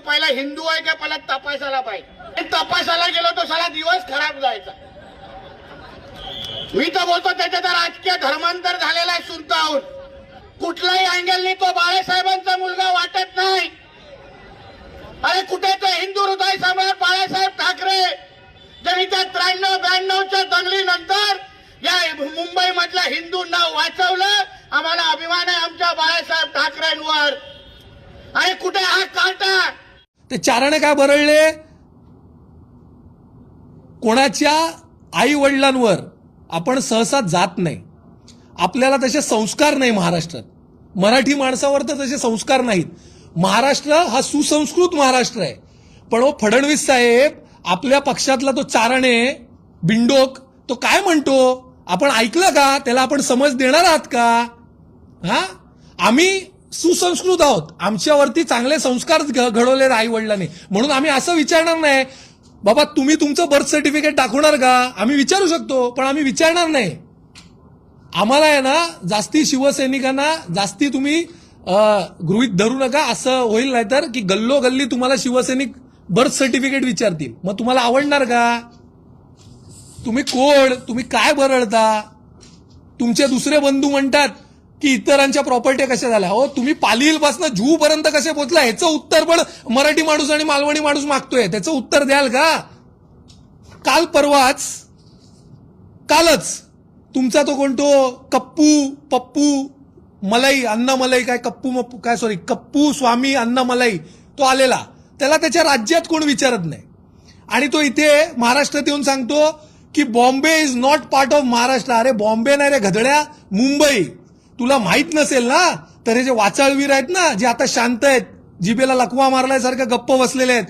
पहिला हिंदू आहे का पहिला तपासायला पाहिजे. तपासायला गेलो तो साला दिवस खराब जायचा. मी तर बोलतो त्याच्यात राजकीय धर्मांतर झालेला आहे सुनताहून. कुठल्याही अँगलनी तो बाळासाहेबांचा मुलगा वाटत नाही. अरे कुठे तो हिंदू हृदय सम्राट बाळासाहेब ठाकरे ज्यांनी त्या 93-92च्या दंगलीनंतर या मुंबई मधल्या हिंदूंना वाचवलं. आम्हाला अभिमान आहे आमच्या बाळासाहेब ठाकरेंवर. अरे कुठे हा काटा. ते चाराने काय बरळले, कोणाच्या आई वडिलांवर आपण सहसा जात नाही. आपल्याला तसे संस्कार नाही महाराष्ट्रात. मराठी माणसावर तर तसे संस्कार नाहीत. महाराष्ट्र हा सुसंस्कृत महाराष्ट्र आहे. पण फडणवीस साहेब आपल्या पक्षातला तो चाराने बिंडोक तो काय म्हणतो आपण ऐकलं का? त्याला आपण समज देणार आहात का? हा, आम्ही सुसंस्कृत आहोत. आमच्यावरती चांगले संस्कार घडवले आई वडिलांनी, म्हणून आम्ही असं विचारणार नाही बाबा तुम्ही तुमचं बर्थ सर्टिफिकेट दाखवणार का. आम्ही विचारू शकतो पण आम्ही विचारणार नाही. आम्हाला आहे ना जास्ती शिवसैनिकांना जास्ती तुम्ही गृहीत धरू नका. असं होईल नाही तर की गल्लोगल्ली तुम्हाला शिवसैनिक बर्थ सर्टिफिकेट विचारतील. मग तुम्हाला आवडणार का? तुम्ही कोण, तुम्ही काय बरळता? तुमचे दुसरे बंधू म्हणतात की इतरांच्या प्रॉपर्टी कशा झाल्या. हो, तुम्ही पालीलपासून जू पर्यंत कसे पोहोचला ह्याचं उत्तर पण मराठी माणूस आणि मालवणी माणूस मागतोय. त्याचं उत्तर द्याल का? काल परवाच कालच तुमचा तो कोणतो पप्पू मलाई अण्णा मलाई काय कप्पू स्वामी अण्णा मलाई तो आलेला. त्याला त्याच्या राज्यात कोण विचारत नाही आणि तो इथे महाराष्ट्रात येऊन सांगतो की Bombay is not part of Maharashtra. अरे बॉम्बे नाही रे घदड्या, मुंबई. तुला माहित नसेल ना तर हे जे वाचाळवीर आहेत ना जे आता शांत आहेत, जिबेला लकवा मारल्यासारखं गप्प बसलेले आहेत,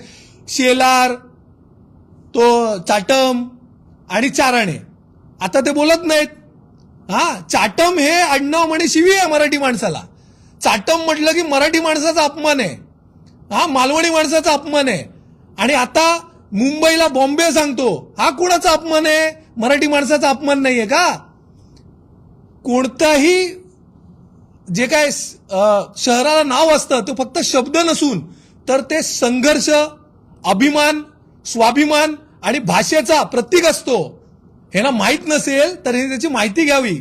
शेलार, तो चाटम आणि चाराणे, आता ते बोलत नाहीत. हा, चाटम हे आडनाव म्हणे शिवी आहे मराठी माणसाला. चाटम म्हटलं की मराठी माणसाचा अपमान आहे. हा, मालवणी माणसाचा अपमान आहे. आणि आता मुंबईला बॉम्बे सांगतो. हा कोणाचा अपमान आहे? मराठी माणसाचा अपमान नाहीये का? कोणताही जे काय शहराला नाव असतं ते फक्त शब्द नसून तर ते संघर्ष, अभिमान, स्वाभिमान आणि भाषेचा प्रतीक असतो. हे ना माहीत नसेल तर हे त्याची माहिती घ्यावी.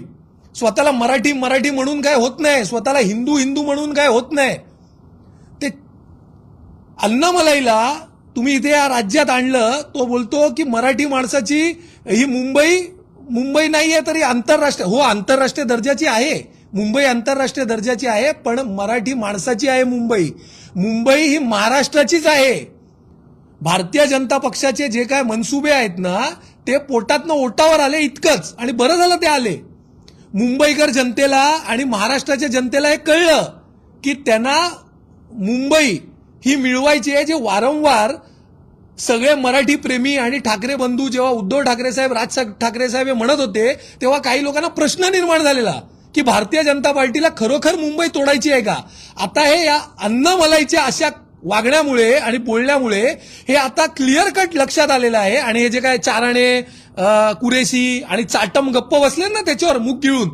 स्वतःला मराठी म्हणून काय होत नाही, स्वतःला हिंदू म्हणून काय होत नाही. ते अण्णामलाईला तुम्ही इथे या राज्यात आणलं. तो बोलतो की मराठी माणसाची ही मुंबई नाहीये तरी आंतरराष्ट्रीय. हो, आंतरराष्ट्रीय दर्जाची आहे मुंबई, आंतरराष्ट्रीय दर्जाची आहे. पण मराठी माणसाची आहे मुंबई ही महाराष्ट्राचीच आहे. भारतीय जनता पक्षाचे जे काय मनसुबे आहेत ना ते पोटातनं ओटावर आले इतकंच. आणि बरं झालं ते आले. मुंबईकर जनतेला आणि महाराष्ट्राच्या जनतेला हे कळलं की त्यांना मुंबई ही मिळवायची आहे. जे वारंवार सगळे मराठी प्रेमी आणि ठाकरे बंधू जेव्हा उद्धव ठाकरे साहेब, राज ठाकरे साहेब हे म्हणत होते तेव्हा काही लोकांना प्रश्न निर्माण झालेला की भारतीय जनता पार्टीला खरोखर मुंबई तोडायची आहे का. आता हे या अण्णामलाईच्या अशा वागण्यामुळे आणि बोलण्यामुळे हे आता क्लिअर कट लक्षात आलेलं आहे. आणि हे जे काय चाराणे, कुरेशी आणि चाटम गप्प बसले ना त्याच्यावर मुख गिळून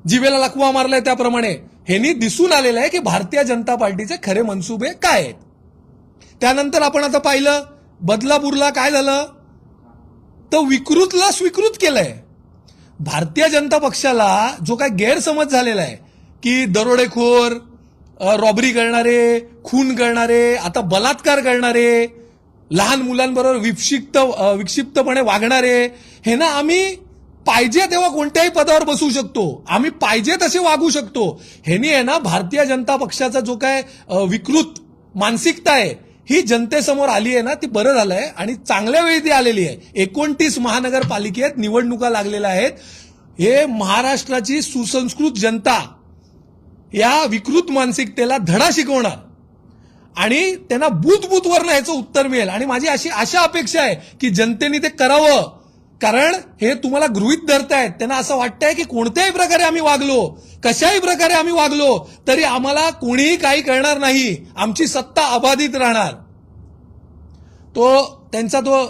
जिवेला लकवा मारलाय त्याप्रमाणे ह्यांनी दिसून आलेलं आहे की भारतीय जनता पार्टीचे खरे मनसुबे काय आहेत. त्यानंतर आपण आता पाहिलं बदलापूरला काय झालं तर विकृतला स्वीकृत केलंय. भारतीय जनता पक्षाला जो काय गैरसमज झालेला आहे की दरोडेखोर, रॉबरी करणारे, खून करणारे, आता बलात्कार करणारे, लहान मुलांबरोबर विक्षिप्तपणे वागणारे, हे ना आम्ही पाहिजे तेव्हा कोणत्याही पदावर बसू शकतो, आम्ही पाहिजे तसे वागू शकतो. ह्यांनी आहे ना भारतीय जनता पक्षाचा जो काय विकृत मानसिकता आहे ही जनतेसमोर आली आहे ना ती बरं झालंय. आणि चांगल्या वेळी ती आलेली आहे. 29 महानगरपालिकेत निवडणुका लागलेल्या आहेत. हे महाराष्ट्राची सुसंस्कृत जनता या विकृत मानसिकतेला धडा शिकवणार आणि त्यांना बूथवरनं ह्याचं उत्तर मिळेल. आणि माझी अशी आशा अपेक्षा आहे की जनतेने ते करावं. कारण हे तुम्हाला गृहीत धरतायत. त्यांना असं वाटतंय की कोणत्याही प्रकारे आम्ही वागलो, कशाही प्रकारे आम्ही वागलो तरी आम्हाला कोणीही काही करणार नाही, आमची सत्ता अबाधित राहणार. तो त्यांचा तो